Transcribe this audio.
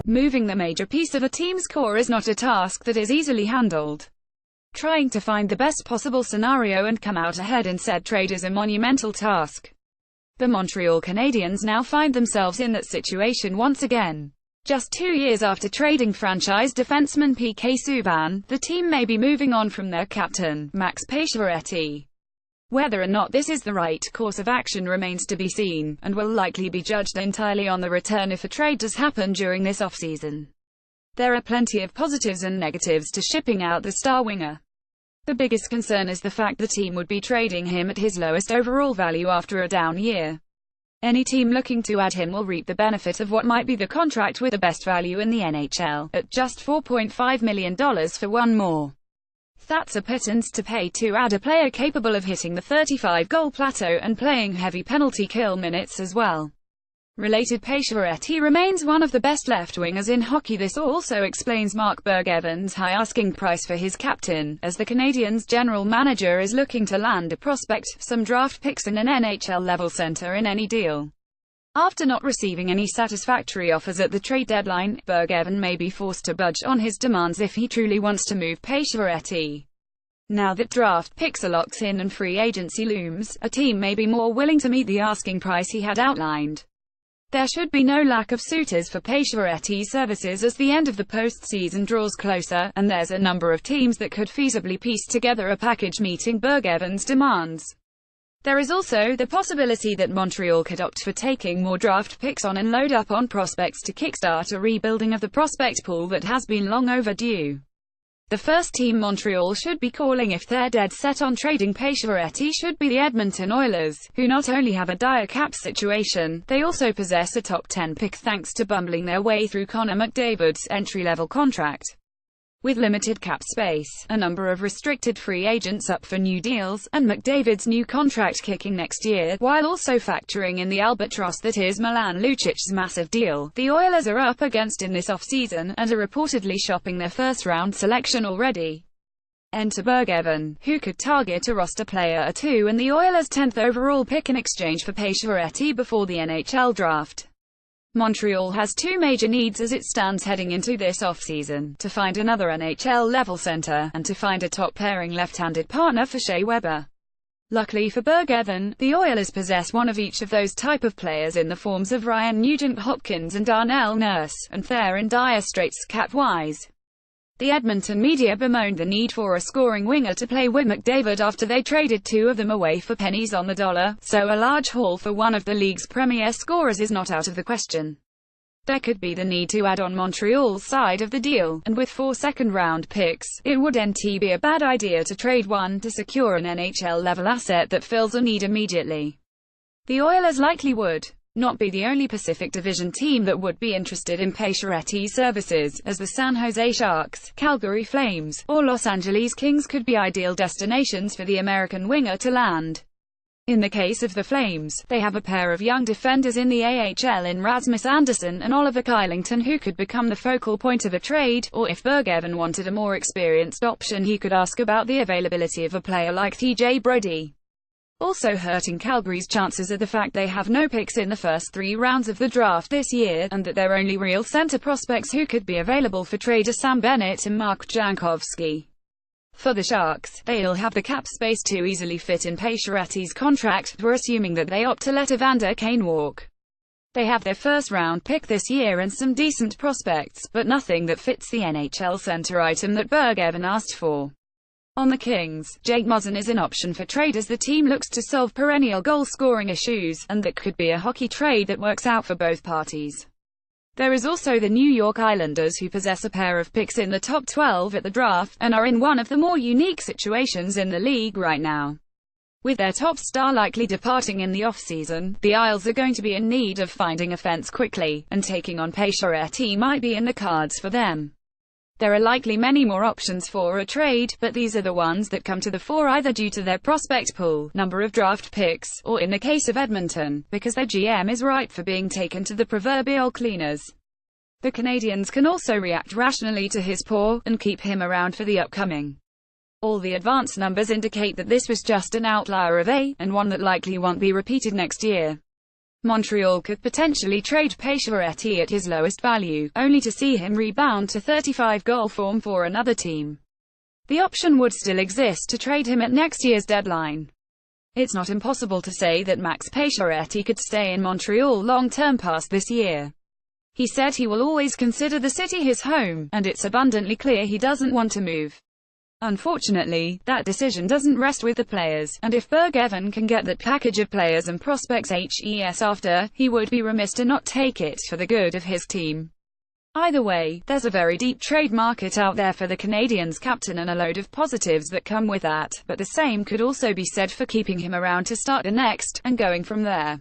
Moving the major piece of a team's core is not a task that is easily handled. Trying to find the best possible scenario and come out ahead in said trade is a monumental task. The Montreal Canadiens now find themselves in that situation once again. Just 2 years after trading franchise defenseman PK Subban, the team may be moving on from their captain, Max Pacioretty. Whether or not this is the right course of action remains to be seen, and will likely be judged entirely on the return if a trade does happen during this offseason. There are plenty of positives and negatives to shipping out the star winger. The biggest concern is the fact the team would be trading him at his lowest overall value after a down year. Any team looking to add him will reap the benefit of what might be the contract with the best value in the NHL, at just $4.5 million for one more. That's a pittance to pay to add a player capable of hitting the 35-goal plateau and playing heavy penalty kill minutes as well. Related, Pacioretty remains one of the best left wingers in hockey. This also explains Mark Bergevin's high asking price for his captain, as the Canadiens' general manager is looking to land a prospect, some draft picks and an NHL-level center in any deal. After not receiving any satisfactory offers at the trade deadline, Bergevin may be forced to budge on his demands if he truly wants to move Pacioretty. Now that draft picks are locked in and free agency looms, a team may be more willing to meet the asking price he had outlined. There should be no lack of suitors for Pacioretty's services as the end of the postseason draws closer, and there's a number of teams that could feasibly piece together a package meeting Bergevin's demands. There is also the possibility that Montreal could opt for taking more draft picks on and load up on prospects to kickstart a rebuilding of the prospect pool that has been long overdue. The first team Montreal should be calling if they're dead set on trading Pacioretty should be the Edmonton Oilers, who not only have a dire cap situation, they also possess a top 10 pick thanks to bumbling their way through Connor McDavid's entry-level contract. With limited cap space, a number of restricted free agents up for new deals, and McDavid's new contract kicking next year, while also factoring in the albatross that is Milan Lucic's massive deal, the Oilers are up against in this offseason, and are reportedly shopping their first-round selection already. Enter Bergevin, who could target a roster player or two and the Oilers' 10th overall pick in exchange for Pacioretty before the NHL draft. Montreal has two major needs as it stands heading into this offseason: to find another NHL-level center, and to find a top-pairing left-handed partner for Shea Weber. Luckily for Bergevin, the Oilers possess one of each of those type of players in the forms of Ryan Nugent-Hopkins and Darnell Nurse, and they're in dire straits cap-wise. The Edmonton media bemoaned the need for a scoring winger to play with McDavid after they traded two of them away for pennies on the dollar, so a large haul for one of the league's premier scorers is not out of the question. There could be the need to add on Montreal's side of the deal, and with 4 second-round picks, it wouldn't be a bad idea to trade one to secure an NHL-level asset that fills a need immediately. The Oilers likely would not be the only Pacific Division team that would be interested in Pacioretty's services, as the San Jose Sharks, Calgary Flames, or Los Angeles Kings could be ideal destinations for the American winger to land. In the case of the Flames, they have a pair of young defenders in the AHL in Rasmus Andersson and Oliver Kylington who could become the focal point of a trade, or if Bergevin wanted a more experienced option he could ask about the availability of a player like TJ Brodie. Also hurting Calgary's chances are the fact they have no picks in the first 3 rounds of the draft this year, and that their only real center prospects who could be available for trade are Sam Bennett and Mark Jankowski. For the Sharks, they'll have the cap space to easily fit in Pacioretty's contract, we're assuming that they opt to let Evander Kane walk. They have their first-round pick this year and some decent prospects, but nothing that fits the NHL center item that Bergevin asked for. On the Kings, Jake Muzzin is an option for trade as the team looks to solve perennial goal-scoring issues, and that could be a hockey trade that works out for both parties. There is also the New York Islanders, who possess a pair of picks in the top 12 at the draft, and are in one of the more unique situations in the league right now. With their top star likely departing in the offseason, the Isles are going to be in need of finding a fence quickly, and taking on Pacioretty might be in the cards for them. There are likely many more options for a trade, but these are the ones that come to the fore either due to their prospect pool, number of draft picks, or in the case of Edmonton, because their GM is ripe for being taken to the proverbial cleaners. The Canadiens can also react rationally to his poor, and keep him around for the upcoming. All the advance numbers indicate that this was just an outlier of and one that likely won't be repeated next year. Montreal could potentially trade Pacioretty at his lowest value, only to see him rebound to 35-goal form for another team. The option would still exist to trade him at next year's deadline. It's not impossible to say that Max Pacioretty could stay in Montreal long-term past this year. He said he will always consider the city his home, and it's abundantly clear he doesn't want to move. Unfortunately, that decision doesn't rest with the players, and if Bergevin can get that package of players and prospects after, he would be remiss to not take it for the good of his team. Either way, there's a very deep trade market out there for the Canadiens captain and a load of positives that come with that, but the same could also be said for keeping him around to start the next, and going from there.